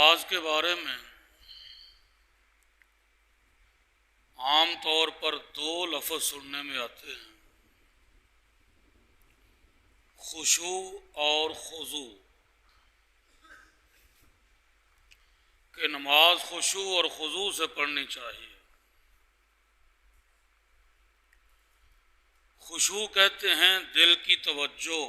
نماز کے بارے میں عام طور پر دو لفظ سننے میں آتے ہیں، خشوع اور خضوع، کہ نماز خشوع اور خضوع سے پڑھنی چاہیے۔ خشوع کہتے ہیں دل کی توجہ،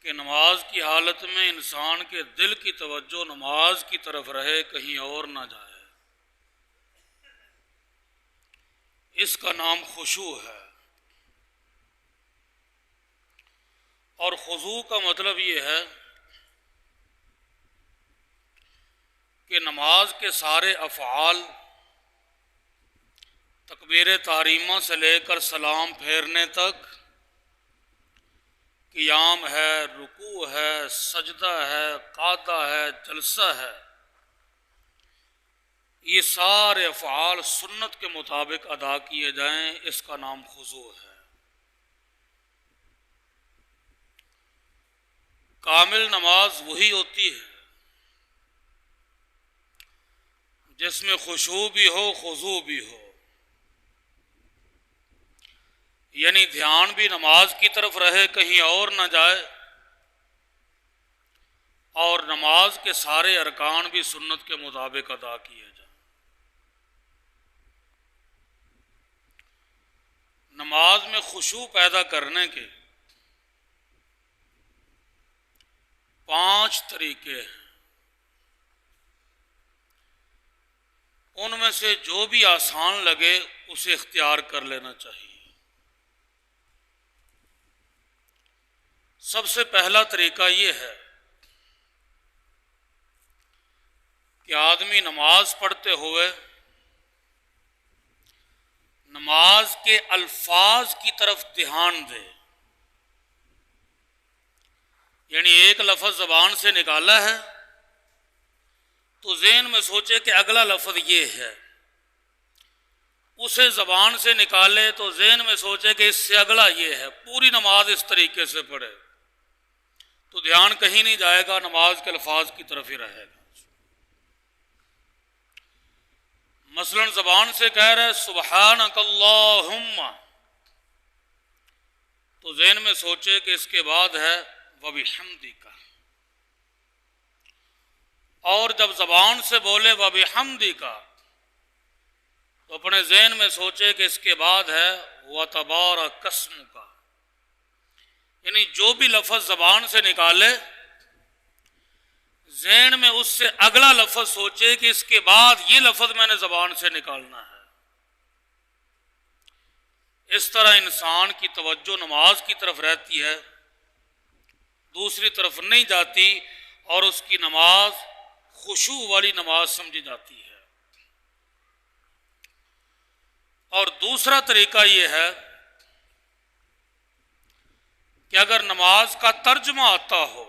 کہ نماز کی حالت میں انسان کے دل کی توجہ نماز کی طرف رہے، کہیں اور نہ جائے، اس کا نام خشوع ہے۔ اور خضوع کا مطلب یہ ہے کہ نماز کے سارے افعال تکبیر تحریمہ سے لے کر سلام پھیرنے تک، قیام ہے، رکوع ہے، سجدہ ہے، قعدہ ہے، جلسہ ہے، یہ سارے افعال سنت کے مطابق ادا کیے جائیں، اس کا نام خضوع ہے۔ کامل نماز وہی ہوتی ہے جس میں خشوع بھی ہو، خضوع بھی ہو، یعنی دھیان بھی نماز کی طرف رہے، کہیں اور نہ جائے، اور نماز کے سارے ارکان بھی سنت کے مطابق ادا کیے جائیں۔ نماز میں خشوع پیدا کرنے کے 5 طریقے ہیں، ان میں سے جو بھی آسان لگے اسے اختیار کر لینا چاہیے۔ سب سے پہلا طریقہ یہ ہے کہ آدمی نماز پڑھتے ہوئے نماز کے الفاظ کی طرف دھیان دے، یعنی ایک لفظ زبان سے نکالا ہے تو ذہن میں سوچے کہ اگلا لفظ یہ ہے، اسے زبان سے نکالے تو ذہن میں سوچے کہ اس سے اگلا یہ ہے، پوری نماز اس طریقے سے پڑھے تو دھیان کہیں نہیں جائے گا، نماز کے الفاظ کی طرف ہی رہے گا۔ مثلا زبان سے کہہ رہے سبحانک اللہم، تو ذہن میں سوچے کہ اس کے بعد ہے وبحمدک، اور جب زبان سے بولے وبحمدک تو اپنے ذہن میں سوچے کہ اس کے بعد ہے وتبارک اسمک، یعنی جو بھی لفظ زبان سے نکالے ذہن میں اس سے اگلا لفظ سوچے کہ اس کے بعد یہ لفظ میں نے زبان سے نکالنا ہے۔ اس طرح انسان کی توجہ نماز کی طرف رہتی ہے، دوسری طرف نہیں جاتی، اور اس کی نماز خشوع والی نماز سمجھی جاتی ہے۔ اور دوسرا طریقہ یہ ہے کہ اگر نماز کا ترجمہ آتا ہو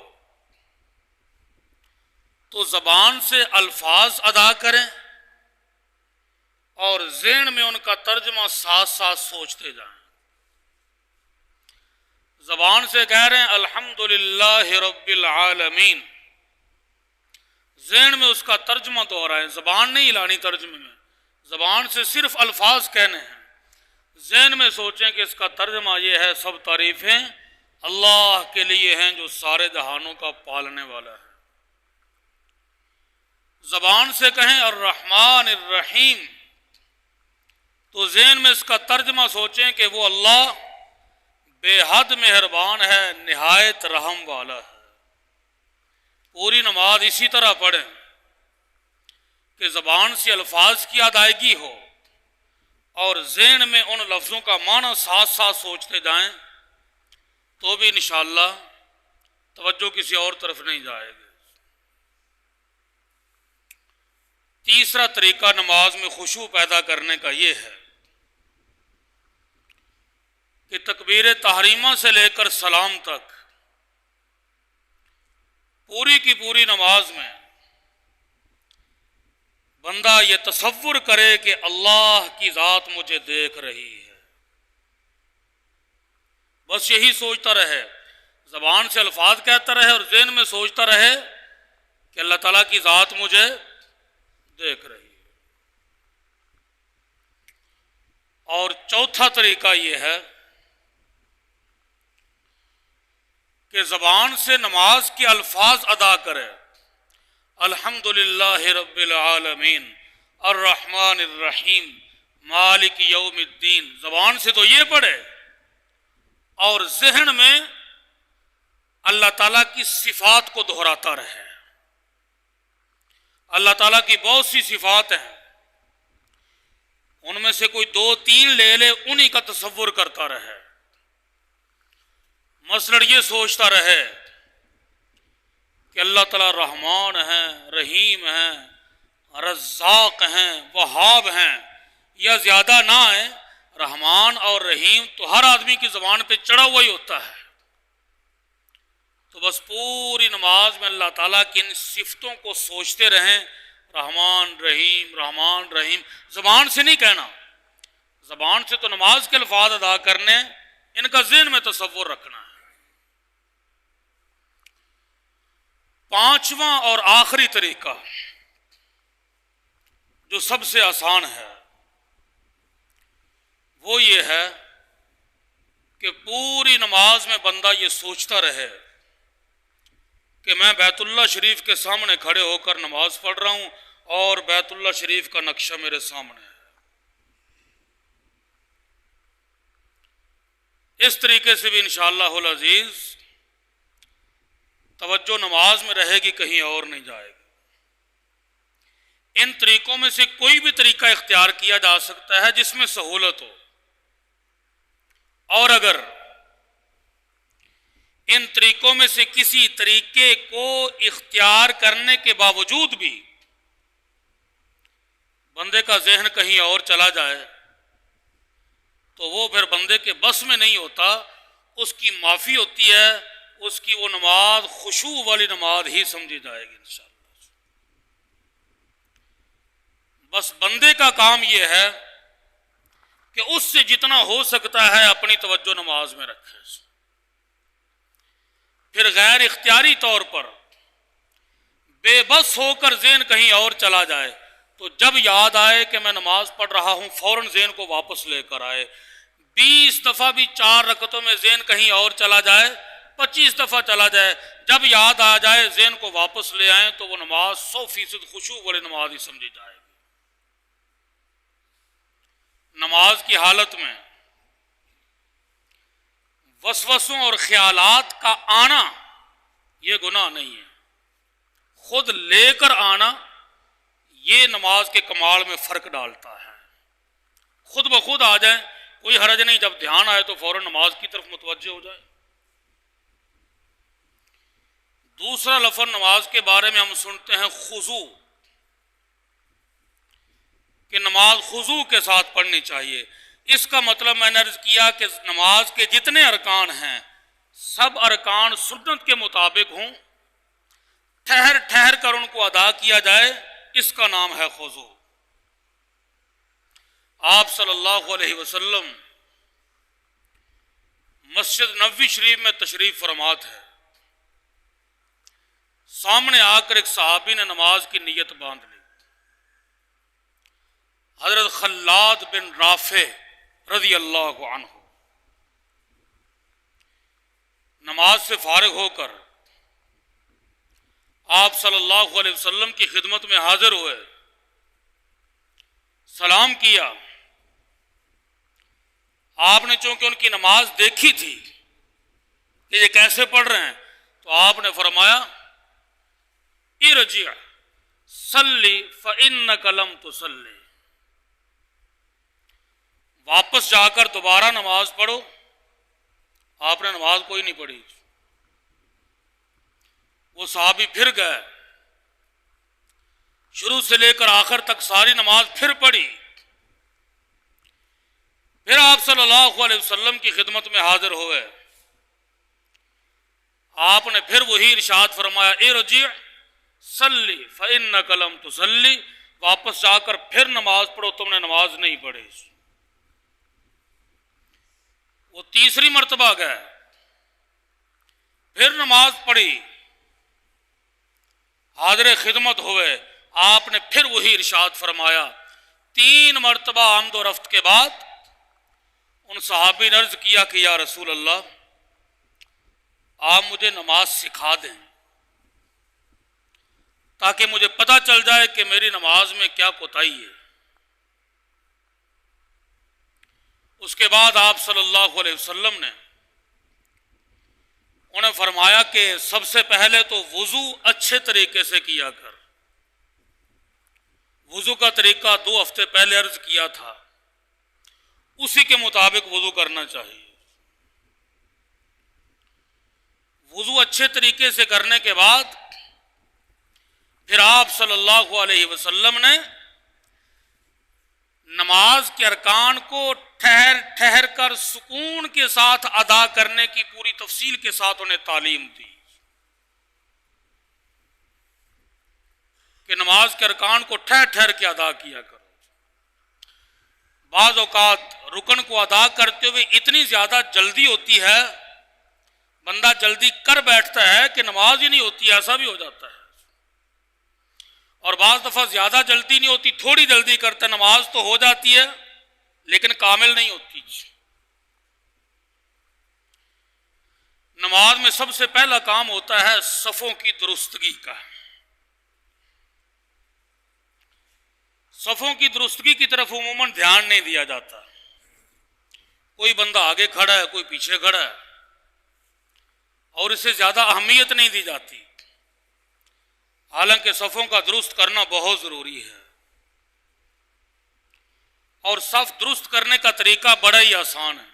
تو زبان سے الفاظ ادا کریں اور ذہن میں ان کا ترجمہ ساتھ ساتھ سوچتے جائیں۔ زبان سے کہہ رہے ہیں الحمدللہ رب العالمین، ذہن میں اس کا ترجمہ دہرائیں، زبان نہیں ہلانی ترجمے میں، زبان سے صرف الفاظ کہنے ہیں، ذہن میں سوچیں کہ اس کا ترجمہ یہ ہے سب تعریفیں اللہ کے لیے ہیں جو سارے جہانوں کا پالنے والا ہے۔ زبان سے کہیں الرحمن الرحیم تو ذہن میں اس کا ترجمہ سوچیں کہ وہ اللہ بے حد مہربان ہے، نہایت رحم والا ہے۔ پوری نماز اسی طرح پڑھیں کہ زبان سے الفاظ کی ادائیگی ہو اور ذہن میں ان لفظوں کا معنی ساتھ ساتھ سوچتے جائیں، تو بھی انشاءاللہ توجہ کسی اور طرف نہیں جائے گی۔ تیسرا طریقہ نماز میں خشوع پیدا کرنے کا یہ ہے کہ تکبیر تحریمہ سے لے کر سلام تک پوری کی پوری نماز میں بندہ یہ تصور کرے کہ اللہ کی ذات مجھے دیکھ رہی ہے، بس یہی سوچتا رہے، زبان سے الفاظ کہتا رہے اور ذہن میں سوچتا رہے کہ اللہ تعالیٰ کی ذات مجھے دیکھ رہی ہے۔ اور چوتھا طریقہ یہ ہے کہ زبان سے نماز کے الفاظ ادا کرے، الحمدللہ رب العالمین الرحمن الرحیم مالک یوم الدین، زبان سے تو یہ پڑھے اور ذہن میں اللہ تعالیٰ کی صفات کو دہراتا رہے۔ اللہ تعالیٰ کی بہت سی صفات ہیں، ان میں سے کوئی 2-3 لے لے، انہی کا تصور کرتا رہے۔ مثلا یہ سوچتا رہے کہ اللہ تعالیٰ رحمان ہیں، رحیم ہیں، رزاق ہیں، وہاب ہیں، یا زیادہ نہ ہے، رحمان اور رحیم تو ہر آدمی کی زبان پہ چڑھا ہوا ہی ہوتا ہے۔ تو بس پوری نماز میں اللہ تعالیٰ کی ان صفتوں کو سوچتے رہیں، رحمان رحیم، زبان سے نہیں کہنا، زبان سے تو نماز کے الفاظ ادا کرنے، ان کا ذہن میں تصور رکھنا ہے۔ پانچواں اور آخری طریقہ جو سب سے آسان ہے وہ یہ ہے کہ پوری نماز میں بندہ یہ سوچتا رہے کہ میں بیت اللہ شریف کے سامنے کھڑے ہو کر نماز پڑھ رہا ہوں اور بیت اللہ شریف کا نقشہ میرے سامنے ہے۔ اس طریقے سے بھی انشاءاللہ العزیز توجہ نماز میں رہے گی، کہیں اور نہیں جائے گی۔ ان طریقوں میں سے کوئی بھی طریقہ اختیار کیا جا سکتا ہے جس میں سہولت ہو، اور اگر ان طریقوں میں سے کسی طریقے کو اختیار کرنے کے باوجود بھی بندے کا ذہن کہیں اور چلا جائے تو وہ پھر بندے کے بس میں نہیں ہوتا، اس کی معافی ہوتی ہے، اس کی وہ نماز خشوع والی نماز ہی سمجھی جائے گی انشاءاللہ۔ بس بندے کا کام یہ ہے کہ اس سے جتنا ہو سکتا ہے اپنی توجہ نماز میں رکھے، پھر غیر اختیاری طور پر بے بس ہو کر ذہن کہیں اور چلا جائے تو جب یاد آئے کہ میں نماز پڑھ رہا ہوں فوراً ذہن کو واپس لے کر آئے۔ 20 دفعہ بھی 4 رکعتوں میں ذہن کہیں اور چلا جائے، 25 دفعہ چلا جائے، جب یاد آ جائے ذہن کو واپس لے آئیں تو وہ نماز 100% خشوع والی نماز ہی سمجھی جائے گی۔ نماز کی حالت میں وسوسوں اور خیالات کا آنا یہ گناہ نہیں ہے، خود لے کر آنا یہ نماز کے کمال میں فرق ڈالتا ہے۔ خود بخود آ جائیں کوئی حرج نہیں، جب دھیان آئے تو فوراً نماز کی طرف متوجہ ہو جائے۔ دوسرا لفظ نماز کے بارے میں ہم سنتے ہیں خضوع، کہ نماز خضوع کے ساتھ پڑھنی چاہیے۔ اس کا مطلب میں نے عرض کیا کہ نماز کے جتنے ارکان ہیں سب ارکان سنت کے مطابق ہوں، ٹھہر ٹھہر کر ان کو ادا کیا جائے، اس کا نام ہے خضوع۔ آپ صلی اللہ علیہ وسلم مسجد نبوی شریف میں تشریف فرما ہے، سامنے آ کر ایک صحابی نے نماز کی نیت باندھ لی۔ حضرت خلاد بن رافع رضی اللہ عنہ نماز سے فارغ ہو کر آپ صلی اللہ علیہ وسلم کی خدمت میں حاضر ہوئے، سلام کیا۔ آپ نے چونکہ ان کی نماز دیکھی تھی کہ یہ کیسے پڑھ رہے ہیں تو آپ نے فرمایا ارجع صلی فإنک لم تصلی، واپس جا کر دوبارہ نماز پڑھو۔ آپ نے نماز کوئی نہیں پڑھی، وہ صحابی پھر گئے، شروع سے لے کر آخر تک ساری نماز پھر پڑھی، پھر آپ صلی اللہ علیہ وسلم کی خدمت میں حاضر ہوئے۔ آپ نے پھر وہی ارشاد فرمایا ارجع صلی فإنک لم تصلی، واپس جا کر پھر نماز پڑھو، تم نے نماز نہیں پڑھی۔ وہ تیسری مرتبہ گئے، پھر نماز پڑھی، حاضر خدمت ہوئے، آپ نے پھر وہی ارشاد فرمایا۔ 3 مرتبہ آمد و رفت کے بعد ان صحابی نے عرض کیا کہ یا رسول اللہ، آپ مجھے نماز سکھا دیں تاکہ مجھے پتہ چل جائے کہ میری نماز میں کیا کوتاہی ہے۔ اس کے بعد آپ صلی اللہ علیہ وسلم نے انہیں فرمایا کہ سب سے پہلے تو وضو اچھے طریقے سے کیا کر۔ وضو کا طریقہ 2 ہفتے پہلے عرض کیا تھا، اسی کے مطابق وضو کرنا چاہیے۔ وضو اچھے طریقے سے کرنے کے بعد پھر آپ صلی اللہ علیہ وسلم نے نماز کے ارکان کو ٹھہر کر سکون کے ساتھ ادا کرنے کی پوری تفصیل کے ساتھ انہیں تعلیم دی کہ نماز کے ارکان کو ٹھہر کے ادا کیا کرو۔ بعض اوقات رکن کو ادا کرتے ہوئے اتنی زیادہ جلدی ہوتی ہے، بندہ جلدی کر بیٹھتا ہے کہ نماز ہی نہیں ہوتی، ایسا بھی ہو جاتا ہے۔ اور بعض دفعہ زیادہ جلدی نہیں ہوتی، تھوڑی جلدی کرتا ہے، نماز تو ہو جاتی ہے لیکن کامل نہیں ہوتی۔ نماز میں سب سے پہلا کام ہوتا ہے صفوں کی درستگی کا۔ صفوں کی درستگی کی طرف عموماً دھیان نہیں دیا جاتا، کوئی بندہ آگے کھڑا ہے، کوئی پیچھے کھڑا ہے، اور اسے زیادہ اہمیت نہیں دی جاتی، حالانکہ صفوں کا درست کرنا بہت ضروری ہے۔ اور صف درست کرنے کا طریقہ بڑا ہی آسان ہے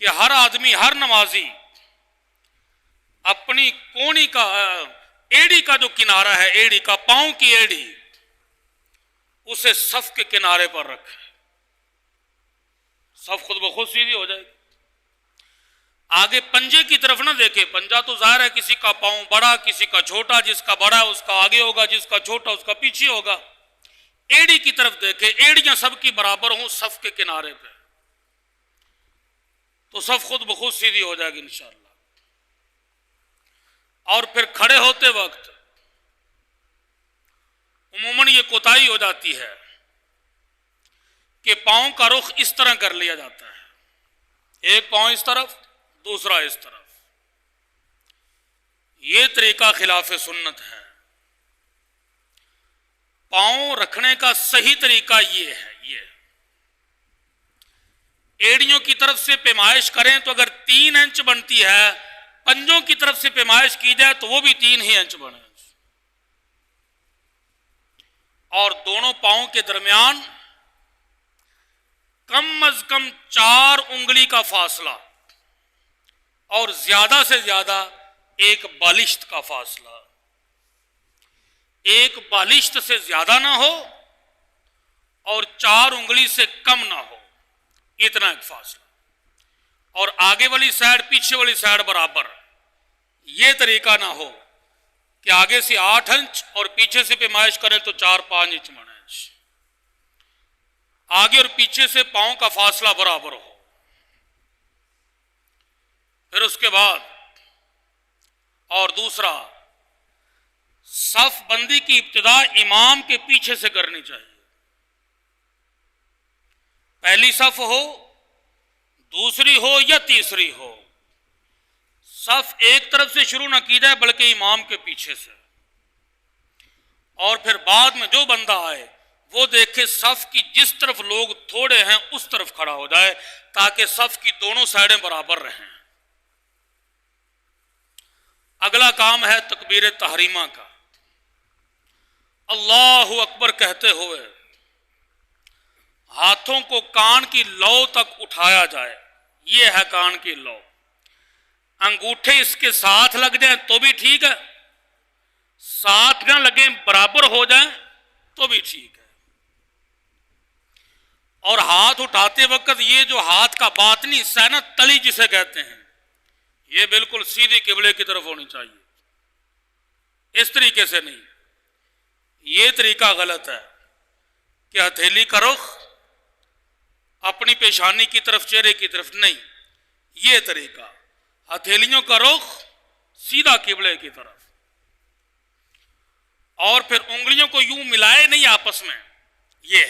کہ ہر آدمی، ہر نمازی اپنی کونی کا، ایڑی کا جو کنارہ ہے، ایڑی کا، پاؤں کی ایڑی، اسے صف کے کنارے پر رکھے، صف خود بخود سیدھی ہو جائے گی۔ آگے پنجے کی طرف نہ دیکھے، پنجہ تو ظاہر ہے کسی کا پاؤں بڑا، کسی کا چھوٹا، جس کا بڑا ہے اس کا آگے ہوگا، جس کا چھوٹا اس کا پیچھے ہوگا۔ ایڑی کی طرف دیکھے، ایڑیاں سب کی برابر ہوں صف کے کنارے پہ، تو صف خود بخود سیدھی ہو جائے گی انشاءاللہ۔ اور پھر کھڑے ہوتے وقت عموماً یہ کوتاہی ہو جاتی ہے کہ پاؤں کا رخ اس طرح کر لیا جاتا ہے، ایک پاؤں اس طرف، دوسرا اس طرف۔ یہ طریقہ خلاف سنت ہے۔ پاؤں رکھنے کا صحیح طریقہ یہ ہے، ایڑیوں کی طرف سے پیمائش کریں تو اگر 3 انچ بنتی ہے، پنجوں کی طرف سے پیمائش کی جائے تو وہ بھی 3 ہی انچ بنے، اور دونوں پاؤں کے درمیان کم از کم 4 انگلی کا فاصلہ، اور زیادہ سے زیادہ 1 بالشت کا فاصلہ۔ 1 بالشت سے زیادہ نہ ہو اور 4 انگلی سے کم نہ ہو، اتنا ایک فاصلہ، اور آگے والی سائڈ پیچھے والی سائڈ برابر۔ یہ طریقہ نہ ہو کہ آگے سے 8 انچ اور پیچھے سے پیمائش کریں تو 4-5 انچ بنے، آگے اور پیچھے سے پاؤں کا فاصلہ برابر ہو۔ پھر اس کے بعد اور دوسرا، صف بندی کی ابتدا امام کے پیچھے سے کرنی چاہیے۔ پہلی صف ہو، دوسری ہو یا تیسری ہو، صف ایک طرف سے شروع نہ کی جائے بلکہ امام کے پیچھے سے، اور پھر بعد میں جو بندہ آئے وہ دیکھے صف کی جس طرف لوگ تھوڑے ہیں اس طرف کھڑا ہو جائے تاکہ صف کی دونوں سائڈیں برابر رہیں۔ اگلا کام ہے تکبیر تحریمہ کا۔ اللہ اکبر کہتے ہوئے ہاتھوں کو کان کی لو تک اٹھایا جائے، یہ ہے کان کی لو۔ انگوٹھے اس کے ساتھ لگ جائیں تو بھی ٹھیک ہے، ساتھ نہ لگیں، برابر ہو جائیں تو بھی ٹھیک ہے۔ اور ہاتھ اٹھاتے وقت یہ جو ہاتھ کا باطنی حصہ ہے نا، تلی جسے کہتے ہیں، یہ بالکل سیدھی قبلے کی طرف ہونی چاہیے، اس طریقے سے نہیں۔ یہ طریقہ غلط ہے کہ ہتھیلی کا رخ اپنی پیشانی کی طرف، چہرے کی طرف نہیں، یہ طریقہ ہتھیلیوں کا رخ سیدھا قبلے کی طرف، اور پھر انگلیوں کو یوں ملائے نہیں آپس میں، یہ،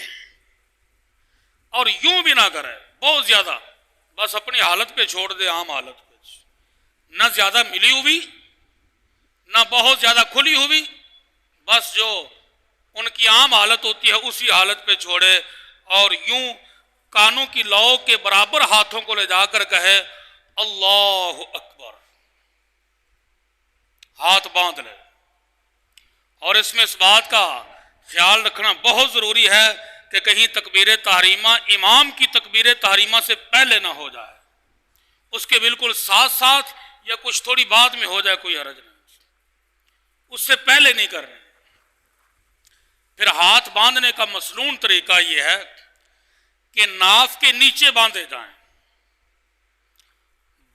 اور یوں بھی نہ کرے بہت زیادہ، بس اپنی حالت پہ چھوڑ دے، عام حالت پہ، نہ زیادہ ملی ہوئی نہ بہت زیادہ کھلی ہوئی، بس جو ان کی عام حالت ہوتی ہے اسی حالت پہ چھوڑے، اور یوں کانوں کی لو کے برابر ہاتھوں کو لے جا کر کہے اللہ اکبر، ہاتھ باندھ لے۔ اور اس میں اس بات کا خیال رکھنا بہت ضروری ہے کہ کہیں تکبیر تحریمہ امام کی تکبیر تحریمہ سے پہلے نہ ہو جائے، اس کے بالکل ساتھ ساتھ یا کچھ تھوڑی بعد میں ہو جائے، کوئی حرج نہیں، اس سے پہلے نہیں کرنے۔ پھر ہاتھ باندھنے کا مسنون طریقہ یہ ہے کہ ناف کے نیچے باندھے جائیں،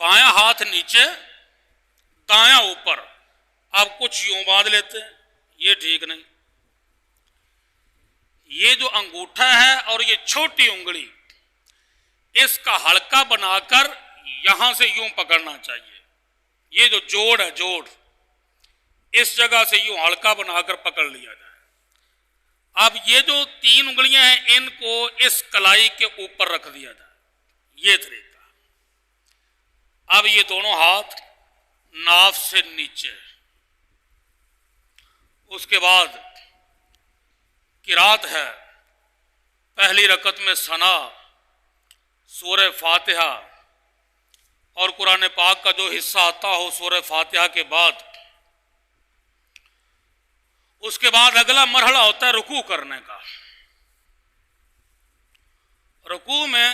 بایاں ہاتھ نیچے دایاں اوپر۔ آپ کچھ یوں باندھ لیتے ہیں، یہ ٹھیک نہیں۔ یہ جو انگوٹھا ہے اور یہ چھوٹی انگلی، اس کا حلقہ بنا کر یہاں سے یوں پکڑنا چاہیے، یہ جو جوڑ ہے، جوڑ، اس جگہ سے یوں حلقہ بنا کر پکڑ لیا جائے۔ اب یہ جو تین انگلیاں ہیں ان کو اس کلائی کے اوپر رکھ دیا جائے، یہ طریقہ۔ اب یہ دونوں ہاتھ ناف سے نیچے، اس کے بعد قرات ہے، پہلی رکعت میں ثنا، سورہ فاتحہ، اور قرآن پاک کا جو حصہ آتا ہو سورہ فاتحہ کے بعد، اس کے بعد اگلا مرحلہ ہوتا ہے رکوع کرنے کا۔ رکوع میں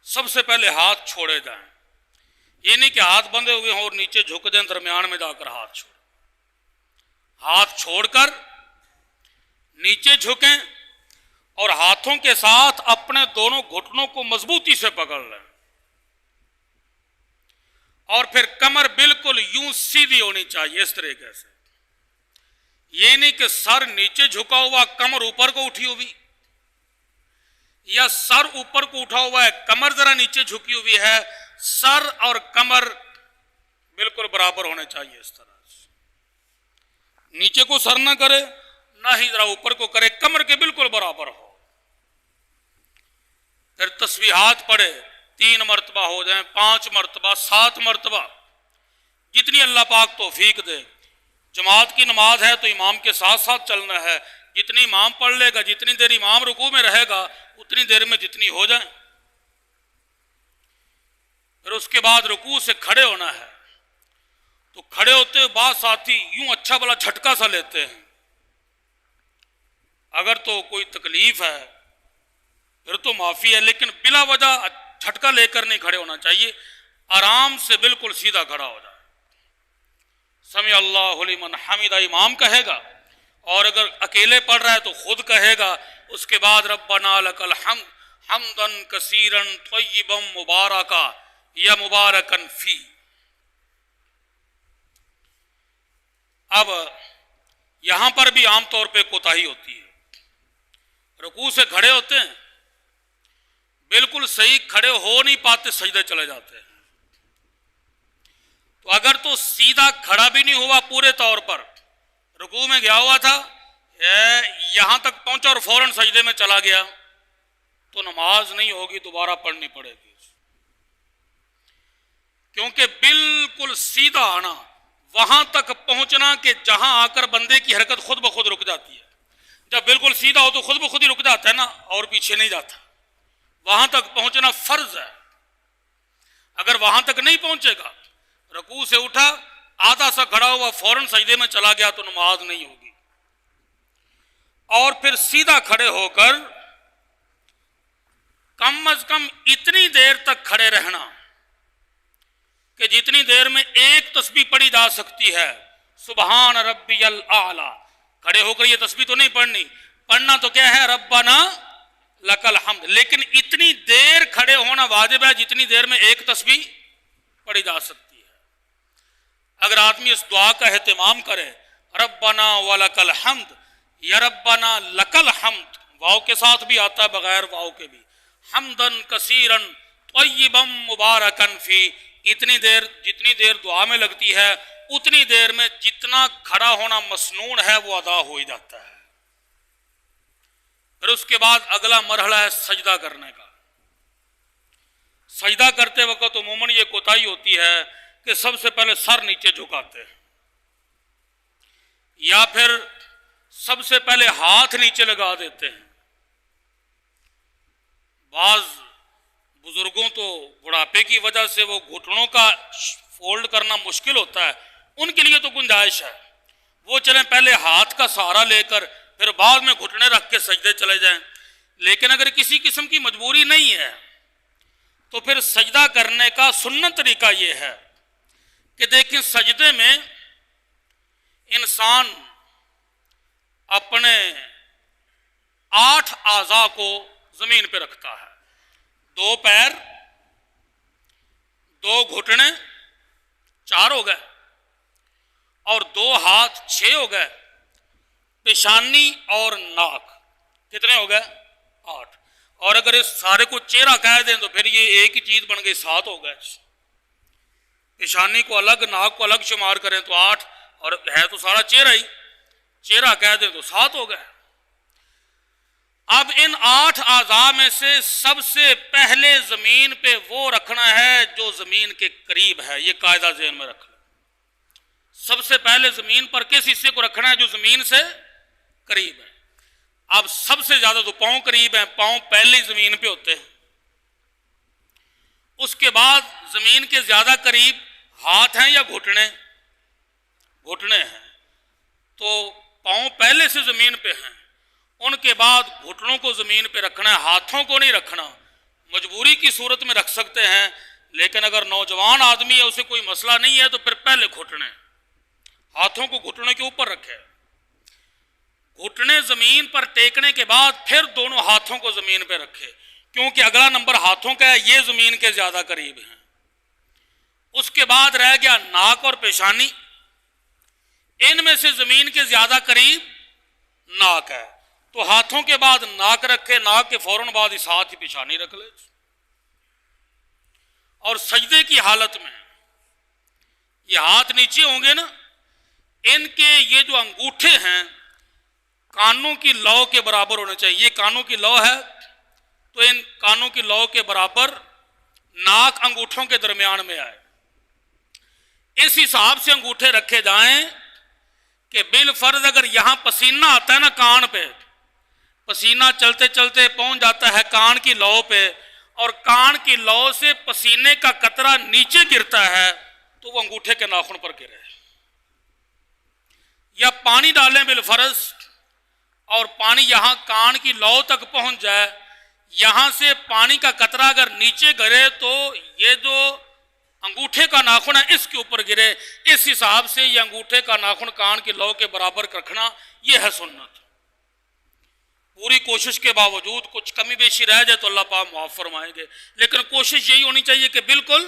سب سے پہلے ہاتھ چھوڑے جائیں، یہ نہیں کہ ہاتھ بندھے ہوئے ہوں اور نیچے جھک جائیں، درمیان میں جا کر ہاتھ چھوڑیں۔ ہاتھ چھوڑ کر نیچے جھکیں اور ہاتھوں کے ساتھ اپنے دونوں گھٹنوں کو مضبوطی سے پکڑ لیں، اور پھر کمر بالکل یوں سیدھی ہونی چاہیے، اس طریقے سے۔ یہ نہیں کہ سر نیچے جھکا ہوا کمر اوپر کو اٹھی ہوئی، یا سر اوپر کو اٹھا ہوا ہے کمر ذرا نیچے جھکی ہوئی ہے، سر اور کمر بالکل برابر ہونے چاہیے، اس طرح سے۔ نیچے کو سر نہ کرے، نہ ہی ذرا اوپر کو کرے، کمر کے بالکل برابر ہو۔ پھر تسبیحات پڑھے، 3 مرتبہ ہو جائیں، 5 مرتبہ، 7 مرتبہ، جتنی اللہ پاک توفیق دے۔ جماعت کی نماز ہے تو امام کے ساتھ ساتھ چلنا ہے، جتنی امام پڑھ لے گا، جتنی دیر امام رکوع میں رہے گا، اتنی دیر میں جتنی ہو جائیں۔ پھر اس کے بعد رکوع سے کھڑے ہونا ہے، تو کھڑے ہوتے ہوئے بعض ساتھی یوں اچھا بلا جھٹکا سا لیتے ہیں، اگر تو کوئی تکلیف ہے پھر تو معافی ہے، لیکن بلا وجہ جھٹکا لے کر نہیں کھڑے ہونا چاہیے، آرام سے بالکل سیدھا کھڑا ہو جائے۔ سمع اللہ لمن حمدہ امام کہے گا، اور اگر اکیلے پڑھ رہا ہے تو خود کہے گا۔ اس کے بعد ربنا لک الحمد حمدا کثیرا طیبا مبارکا یا مبارکا فی۔ اب یہاں پر بھی عام طور پہ کوتاہی ہوتی ہے، رکوع سے کھڑے ہوتے ہیں، بالکل صحیح کھڑے ہو نہیں پاتے، سجدے چلے جاتے ہیں۔ تو اگر تو سیدھا کھڑا بھی نہیں ہوا پورے طور پر، رکوع میں گیا ہوا تھا، یہاں تک پہنچا اور فوراً سجدے میں چلا گیا، تو نماز نہیں ہوگی، دوبارہ پڑھنی پڑے گی، کیونکہ بالکل سیدھا آنا، وہاں تک پہنچنا کہ جہاں آ کر بندے کی حرکت خود بخود رک جاتی ہے۔ جب بالکل سیدھا ہو تو خود بخود ہی رک جاتا ہے نا، اور پیچھے نہیں جاتا، وہاں تک پہنچنا فرض ہے۔ اگر وہاں تک نہیں پہنچے گا، رکوع سے اٹھا، آدھا سا کھڑا ہوا، فوراً سجدے میں چلا گیا، تو نماز نہیں ہوگی۔ اور پھر سیدھا کھڑے ہو کر کم از کم اتنی دیر تک کھڑے رہنا کہ جتنی دیر میں ایک تسبیح پڑھی جا سکتی ہے، سبحان ربی الاعلی۔ کھڑے ہو کر یہ تسبیح تو نہیں پڑھنی، پڑھنا تو کیا ہے، ربنا لک الحمد، لیکن اتنی دیر کھڑے ہونا واجب ہے جتنی دیر میں ایک تسبیح پڑھی جا سکتی ہے۔ اگر آدمی اس دعا کا اہتمام کرے، ربنا ولک الحمد یا ربنا لک الحمد، واو کے ساتھ بھی آتا ہے، بغیر واو کے بھی، حمدن کثیرن طیبا مبارکن فی، جتنی دیر دعا میں لگتی ہے اتنی دیر میں جتنا کھڑا ہونا مسنون ہے وہ ادا ہو ہی جاتا ہے۔ پھر اس کے بعد اگلا مرحلہ ہے سجدہ کرنے کا۔ سجدہ کرتے وقت عموماً یہ کوتاہی ہوتی ہے کہ سب سے پہلے سر نیچے جھکاتے ہیں، یا پھر سب سے پہلے ہاتھ نیچے لگا دیتے ہیں۔ بعض بزرگوں تو بڑھاپے کی وجہ سے وہ گھٹنوں کا فولڈ کرنا مشکل ہوتا ہے، ان کے لیے تو گنجائش ہے، وہ چلیں پہلے ہاتھ کا سہارا لے کر پھر بعد میں گھٹنے رکھ کے سجدے چلے جائیں۔ لیکن اگر کسی قسم کی مجبوری نہیں ہے تو پھر سجدہ کرنے کا سنت طریقہ یہ ہے کہ دیکھیں سجدے میں انسان اپنے 8 اعضاء کو زمین پہ رکھتا ہے، 2 پیر، 2 گھٹنے 4 ہو گئے، اور 2 ہاتھ 6 ہو گئے، پیشانی اور ناک کتنے ہو گئے 8، اور اگر اس سارے کو چہرہ کہہ دیں تو پھر یہ ایک ہی چیز بن گئی 7 ہو گئے۔ پیشانی کو الگ ناک کو الگ شمار کریں تو 8، اور ہے تو سارا چہرہ ہی، چہرہ کہہ دیں تو 7 ہو گئے۔ اب ان 8 اعضاء میں سے سب سے پہلے زمین پہ وہ رکھنا ہے جو زمین کے قریب ہے، یہ قاعدہ ذہن میں رکھ لیں۔ سب سے پہلے زمین پر کس حصے کو رکھنا ہے جو زمین سے قریب ہے۔ اب سب سے زیادہ تو پاؤں قریب ہیں، پاؤں پہلے زمین پہ ہوتے ہیں۔ اس کے بعد زمین کے زیادہ قریب ہاتھ ہیں یا گھٹنے؟ گھٹنے ہیں، تو پاؤں پہلے سے زمین پہ ہیں، ان کے بعد گھٹنوں کو زمین پہ رکھنا ہے، ہاتھوں کو نہیں رکھنا۔ مجبوری کی صورت میں رکھ سکتے ہیں، لیکن اگر نوجوان آدمی ہے اسے کوئی مسئلہ نہیں ہے تو پھر پہلے گھٹنے، ہاتھوں کو گھٹنے کے اوپر رکھے، گھٹنے زمین پر ٹیکنے کے بعد پھر دونوں ہاتھوں کو زمین پہ رکھے، کیونکہ اگلا نمبر ہاتھوں کا ہے، یہ زمین کے زیادہ قریب ہیں۔ اس کے بعد رہ گیا ناک اور پیشانی، ان میں سے زمین کے زیادہ قریب ناک ہے، تو ہاتھوں کے بعد ناک رکھے، ناک کے فوراً بعد اس ہاتھ کی پیشانی رکھ لے۔ اور سجدے کی حالت میں یہ ہاتھ نیچے ہوں گے نا، ان کے یہ جو انگوٹھے ہیں کانوں کی لو کے برابر ہونے چاہیے، یہ کانوں کی لو ہے تو ان کانوں کی لو کے برابر ناک انگوٹھوں کے درمیان میں آئے۔ اس حساب سے انگوٹھے رکھے جائیں کہ بالفرض اگر یہاں پسینہ آتا ہے نا کان پہ، پسینہ چلتے چلتے پہنچ جاتا ہے کان کی لو پہ، اور کان کی لو سے پسینے کا قطرہ نیچے گرتا ہے تو وہ انگوٹھے کے ناخن پر گرے۔ یا پانی ڈالیں بالفرض اور پانی یہاں کان کی لو تک پہنچ جائے، یہاں سے پانی کا قطرہ اگر نیچے گرے تو یہ جو انگوٹھے کا ناخن ہے اس کے اوپر گرے۔ اس حساب سے یہ انگوٹھے کا ناخن کان کی لو کے برابر رکھنا یہ ہے سنت۔ پوری کوشش کے باوجود کچھ کمی بیشی رہ جائے تو اللہ پاک معاف فرمائیں گے، لیکن کوشش یہی ہونی چاہیے کہ بالکل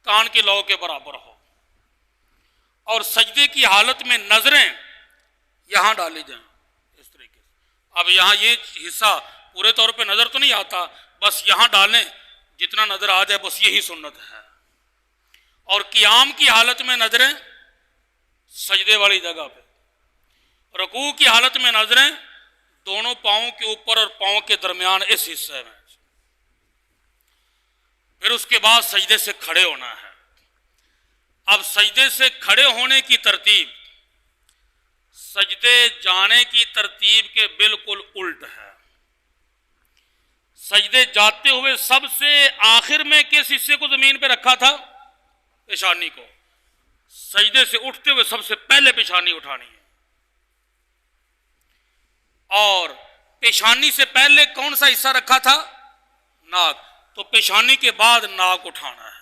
کان کی لو کے برابر ہو۔ اور سجدے کی حالت میں نظریں یہاں ڈالی جائیں اس طریقے سے۔ اب یہاں یہ حصہ پورے طور پہ نظر تو نہیں آتا، بس یہاں ڈالیں جتنا نظر آ جائے، بس یہی سنت ہے۔ اور قیام کی حالت میں نظریں سجدے والی جگہ پہ، رکوع کی حالت میں نظریں دونوں پاؤں کے اوپر اور پاؤں کے درمیان اس حصے میں۔ پھر اس کے بعد سجدے سے کھڑے ہونا ہے۔ اب سجدے سے کھڑے ہونے کی ترتیب سجدے جانے کی ترتیب کے بالکل الٹ ہے۔ سجدے جاتے ہوئے سب سے آخر میں کس حصے کو زمین پہ رکھا تھا؟ پیشانی کو۔ سجدے سے اٹھتے ہوئے سب سے پہلے پیشانی اٹھانی ہے، اور پیشانی سے پہلے کون سا حصہ رکھا تھا؟ ناک، تو پیشانی کے بعد ناک اٹھانا ہے۔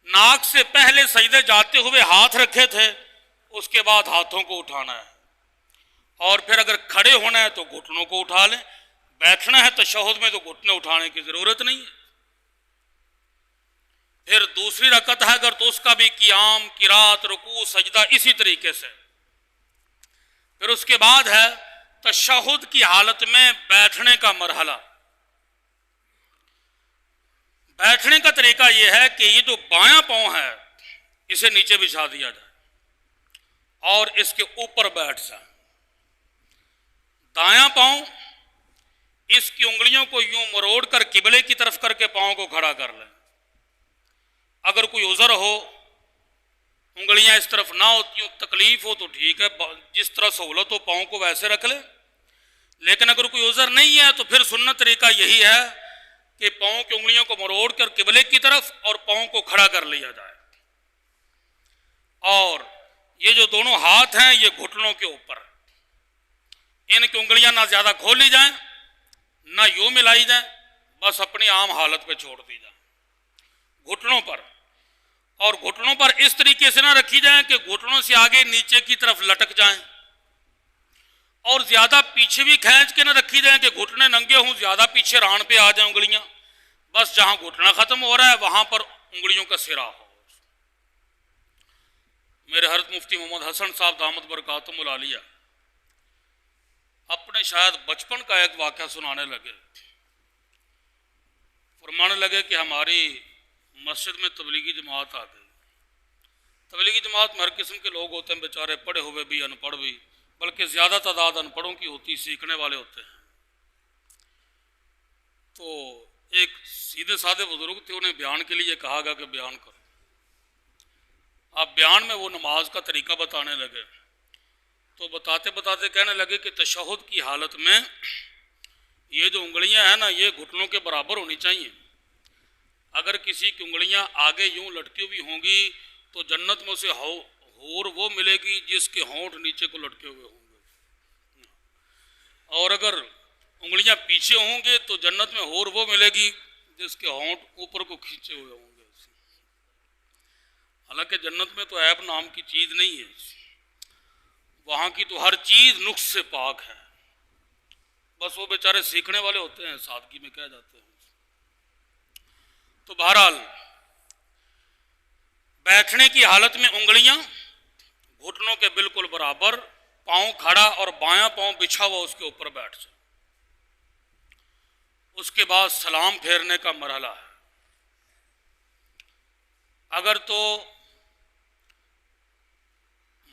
ناک سے پہلے سجدے جاتے ہوئے ہاتھ رکھے تھے، اس کے بعد ہاتھوں کو اٹھانا ہے، اور پھر اگر کھڑے ہونا ہے تو گھٹنوں کو اٹھا لیں، بیٹھنا ہے تشہد میں تو گھٹنے اٹھانے کی ضرورت نہیں ہے۔ پھر دوسری رکعت ہے اگر تو اس کا بھی قیام، قرات، رکوع، سجدہ اسی طریقے سے۔ پھر اس کے بعد ہے تشہد کی حالت میں بیٹھنے کا مرحلہ۔ بیٹھنے کا طریقہ یہ ہے کہ یہ جو بایاں پاؤں ہے اسے نیچے بچھا دیا جائے اور اس کے اوپر بیٹھ جائے. دایاں پاؤں اس کی انگلیوں کو یوں مروڑ کر قبلے کی طرف کر کے پاؤں کو کھڑا کر لیں. اگر کوئی عذر ہو انگلیاں اس طرف نہ ہوتی ہوں تکلیف ہو تو ٹھیک ہے, جس طرح سہولت ہو پاؤں کو ویسے رکھ لیں. لیکن اگر کوئی عذر نہیں ہے تو پھر سنت طریقہ یہی ہے کہ پاؤں کی انگلیوں کو مروڑ کر قبلے کی طرف اور پاؤں کو کھڑا کر لیا جائے. اور یہ جو دونوں ہاتھ ہیں یہ گھٹنوں کے اوپر, ان کی انگلیاں نہ زیادہ کھولی جائیں نہ یوں ملائی جائیں, بس اپنی عام حالت پہ چھوڑ دی جائیں گھٹنوں پر. اور گھٹنوں پر اس طریقے سے نہ رکھی جائیں کہ گھٹنوں سے آگے نیچے کی طرف لٹک جائیں, اور زیادہ پیچھے بھی کھینچ کے نہ رکھی جائیں کہ گھٹنے ننگے ہوں, زیادہ پیچھے ران پہ آ جائیں انگلیاں. بس جہاں گھٹنا ختم ہو رہا ہے وہاں پر انگلیوں کا سرا ہو. میرے حضرت مفتی محمد حسن صاحب دامت برکاتہم العالیہ اپنے شاید بچپن کا ایک واقعہ سنانے لگے. فرمانے لگے کہ ہماری مسجد میں تبلیغی جماعت آ گئی. تبلیغی جماعت میں ہر قسم کے لوگ ہوتے ہیں, بیچارے پڑھے ہوئے بھی ان پڑھ بھی, بلکہ زیادہ تعداد ان پڑھوں کی ہوتی, سیکھنے والے ہوتے ہیں. تو ایک سیدھے سادے بزرگ تھے, انہیں بیان کے لیے کہا گیا کہ بیان کرو. آپ بیان میں وہ نماز کا طریقہ بتانے لگے. تو بتاتے بتاتے کہنے لگے کہ تشہد کی حالت میں یہ جو انگلیاں ہیں نا یہ گھٹنوں کے برابر ہونی چاہیے. اگر کسی کی انگلیاں آگے یوں لٹکی ہوئی ہوں گی تو جنت میں اسے حور وہ ملے گی جس کے ہونٹ نیچے کو لٹکے ہوئے ہوں گے, اور اگر انگلیاں پیچھے ہوں گے تو جنت میں حور وہ ملے گی جس کے ہونٹ اوپر کو کھینچے ہوئے ہوں گے. حالانکہ جنت میں تو عیب نام کی چیز نہیں ہے, وہاں کی تو ہر چیز نقص سے پاک ہے. بس وہ بیچارے سیکھنے والے ہوتے ہیں, سادگی میں کہہ جاتے ہیں. تو بہرحال بیٹھنے کی حالت میں انگلیاں گھٹنوں کے بالکل برابر, پاؤں کھڑا اور بایاں پاؤں بچھا ہوا اس کے اوپر بیٹھ جائے. اس کے بعد سلام پھیرنے کا مرحلہ ہے. اگر تو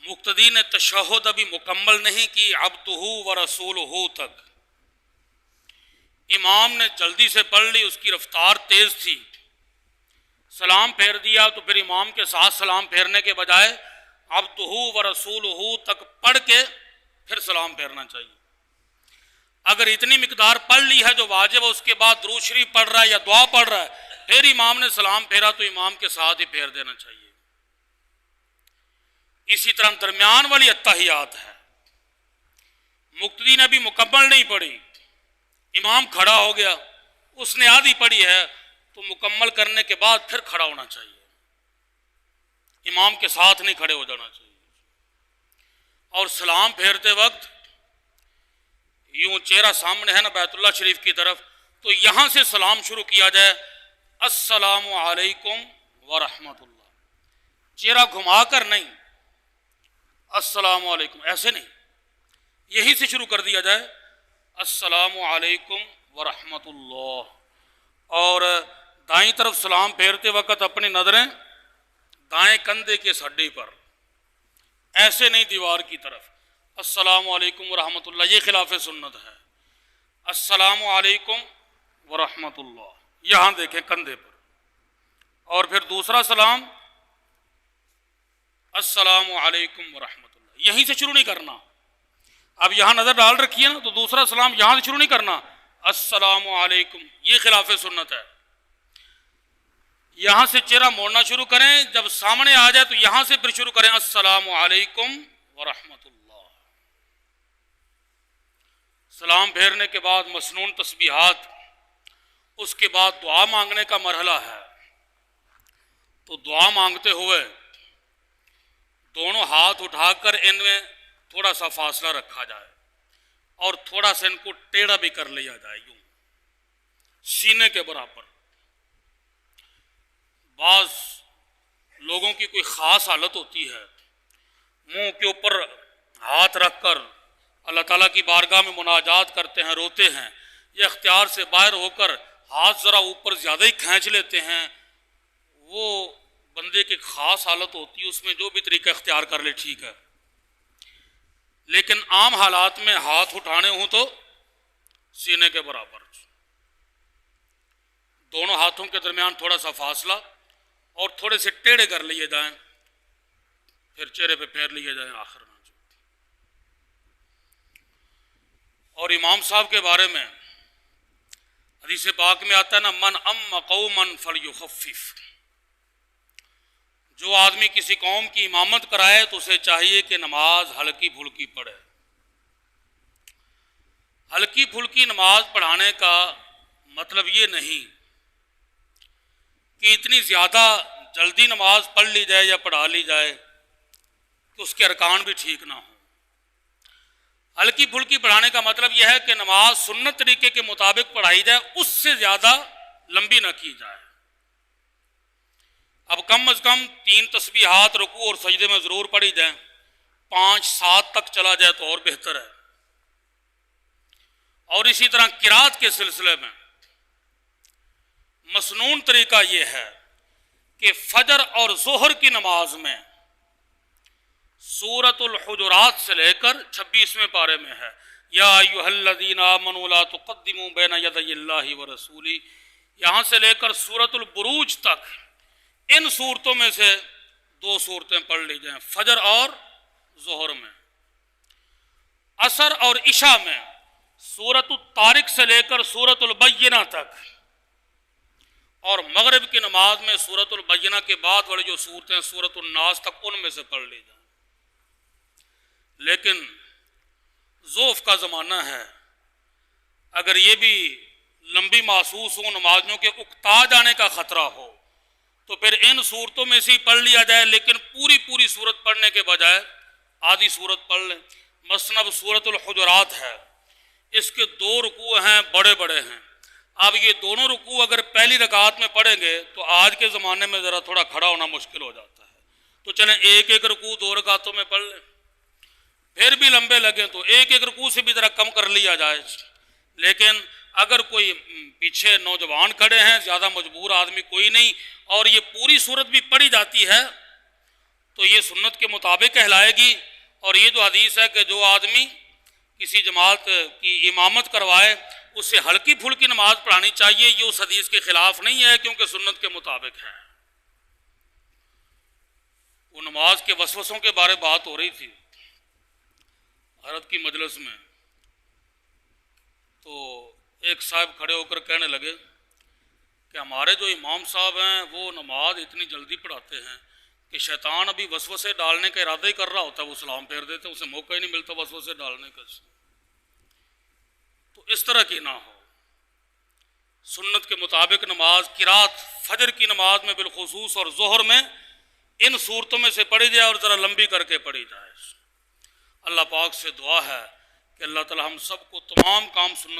مقتدی نے تشہد ابھی مکمل نہیں کی عبدہ و رسولہ تک, امام نے جلدی سے پڑھ لی, اس کی رفتار تیز تھی, سلام پھیر دیا, تو پھر امام کے ساتھ سلام پھیرنے کے بجائے عبدہ و رسولہ تک پڑھ کے پھر سلام پھیرنا چاہیے. اگر اتنی مقدار پڑھ لی ہے جو واجب ہے, اس کے بعد درود شریف پڑھ رہا ہے یا دعا پڑھ رہا ہے, پھر امام نے سلام پھیرا تو امام کے ساتھ ہی پھیر دینا چاہیے. اسی طرح درمیان والی اتحیات ہے, مقتدی نے بھی مکمل نہیں پڑھی, امام کھڑا ہو گیا, اس نے آدھی پڑھی ہے تو مکمل کرنے کے بعد پھر کھڑا ہونا چاہیے, امام کے ساتھ نہیں کھڑے ہو جانا چاہیے. اور سلام پھیرتے وقت یوں چہرہ سامنے ہے نا بیت اللہ شریف کی طرف, تو یہاں سے سلام شروع کیا جائے, السلام علیکم ورحمۃ اللہ. چہرہ گھما کر نہیں, السلام علیکم ایسے نہیں, یہی سے شروع کر دیا جائے, السلام علیکم ورحمۃ اللہ. اور دائیں طرف سلام پھیرتے وقت اپنی نظریں دائیں کندھے کے سڈے پر, ایسے نہیں دیوار کی طرف. السلام علیکم ورحمۃ اللہ, یہ خلاف سنت ہے. السلام علیکم ورحمۃ اللہ, یہاں دیکھیں کندھے پر. اور پھر دوسرا سلام السلام علیکم ورحمۃ اللہ, یہیں سے شروع نہیں کرنا. اب یہاں نظر ڈال رکھی ہے نا, تو دوسرا سلام یہاں سے شروع نہیں کرنا, السلام علیکم, یہ خلاف سنت ہے. یہاں سے چہرہ موڑنا شروع کریں, جب سامنے آ جائے تو یہاں سے پھر شروع کریں السلام علیکم ورحمۃ اللہ. سلام پھیرنے کے بعد مسنون تسبیحات, اس کے بعد دعا مانگنے کا مرحلہ ہے. تو دعا مانگتے ہوئے دونوں ہاتھ اٹھا کر ان میں تھوڑا سا فاصلہ رکھا جائے اور تھوڑا سا ان کو ٹیڑھا بھی کر لیا جائے, یوں سینے کے برابر. بعض لوگوں کی کوئی خاص حالت ہوتی ہے, منہ کے اوپر ہاتھ رکھ کر اللہ تعالیٰ کی بارگاہ میں مناجات کرتے ہیں, روتے ہیں, یا اختیار سے باہر ہو کر ہاتھ ذرا اوپر زیادہ ہی کھینچ لیتے ہیں، وہ بندے کی خاص حالت ہوتی ہے، اس میں جو بھی طریقہ اختیار کر لے ٹھیک ہے، لیکن عام حالات میں ہاتھ اٹھانے ہوں تو سینے کے برابر، دونوں ہاتھوں کے درمیان تھوڑا سا فاصلہ اور تھوڑے سے ٹیڑھے کر لیے جائیں، پھر چہرے پہ پھیر لیے جائیں آخر میں۔ اور امام صاحب کے بارے میں حدیث پاک میں آتا ہے نا، من ام قوما فلیخفف، جو آدمی کسی قوم کی امامت کرائے تو اسے چاہیے کہ نماز ہلکی پھلکی پڑھے۔ ہلکی پھلکی نماز پڑھانے کا مطلب یہ نہیں کہ اتنی زیادہ جلدی نماز پڑھ لی جائے یا پڑھا لی جائے کہ اس کے ارکان بھی ٹھیک نہ ہوں۔ ہلکی پھلکی پڑھانے کا مطلب یہ ہے کہ نماز سنت طریقے کے مطابق پڑھائی جائے، اس سے زیادہ لمبی نہ کی جائے۔ اب کم از کم 3 تسبیحات رکوع اور سجدے میں ضرور پڑھی جائیں، 5-7 تک چلا جائے تو اور بہتر ہے۔ اور اسی طرح قرات کے سلسلے میں مسنون طریقہ یہ ہے کہ فجر اور ظہر کی نماز میں سورۃ الحجرات سے لے کر 26ویں پارے میں ہے، یا ایھا الذین آمنوا لا تقدموا بین یدی اللہ ورسولہ، یہاں سے لے کر سورۃ البروج تک ان صورتوں میں سے 2 صورتیں پڑھ لی جائیں، فجر اور ظہر میں۔ عصر اور عشاء میں سورۃ الطارق سے لے کر سورۃ البینہ تک، اور مغرب کی نماز میں سورۃ البینہ کے بعد والی جو صورتیں ہیں سورۃ الناس تک، ان میں سے پڑھ لی جائیں۔ لیکن ضعف کا زمانہ ہے، اگر یہ بھی لمبی محسوس ہو، نمازیوں کے اکتا جانے کا خطرہ ہو، تو پھر ان صورتوں میں سے ہی پڑھ لیا جائے، لیکن پوری صورت پڑھنے کے بجائے آدھی صورت پڑھ لیں۔ مثلاً سورۃ الحجرات ہے، اس کے 2 رکوع ہیں، بڑے بڑے ہیں۔ اب یہ دونوں رکوع اگر پہلی رکعت میں پڑھیں گے تو آج کے زمانے میں ذرا تھوڑا کھڑا ہونا مشکل ہو جاتا ہے، تو چلیں ایک رکوع 2 رکعتوں میں پڑھ لیں، پھر بھی لمبے لگیں تو ایک رکوع سے بھی ذرا کم کر لیا جائے۔ لیکن اگر کوئی پیچھے نوجوان کھڑے ہیں، زیادہ مجبور آدمی کوئی نہیں، اور یہ پوری صورت بھی پڑھی جاتی ہے تو یہ سنت کے مطابق کہلائے گی۔ اور یہ جو حدیث ہے کہ جو آدمی کسی جماعت کی امامت کروائے اسے ہلکی پھلکی نماز پڑھانی چاہیے، یہ اس حدیث کے خلاف نہیں ہے، کیونکہ سنت کے مطابق ہے۔ وہ نماز کے وسوسوں کے بارے بات ہو رہی تھی حضرت کی مجلس میں، تو ایک صاحب کھڑے ہو کر کہنے لگے کہ ہمارے جو امام صاحب ہیں وہ نماز اتنی جلدی پڑھاتے ہیں کہ شیطان ابھی وسوسے ڈالنے کا ارادہ ہی کر رہا ہوتا ہے، وہ سلام پھیر دیتے ہیں، اسے موقع ہی نہیں ملتا وسوسے ڈالنے کا۔ تو اس طرح کی نہ ہو، سنت کے مطابق نماز قرات فجر کی نماز میں بالخصوص اور ظہر میں ان صورتوں میں سے پڑھی جائے اور ذرا لمبی کر کے پڑھی جائے۔ اللہ پاک سے دعا ہے کہ اللہ تعالی ہم سب کو تمام کام سنت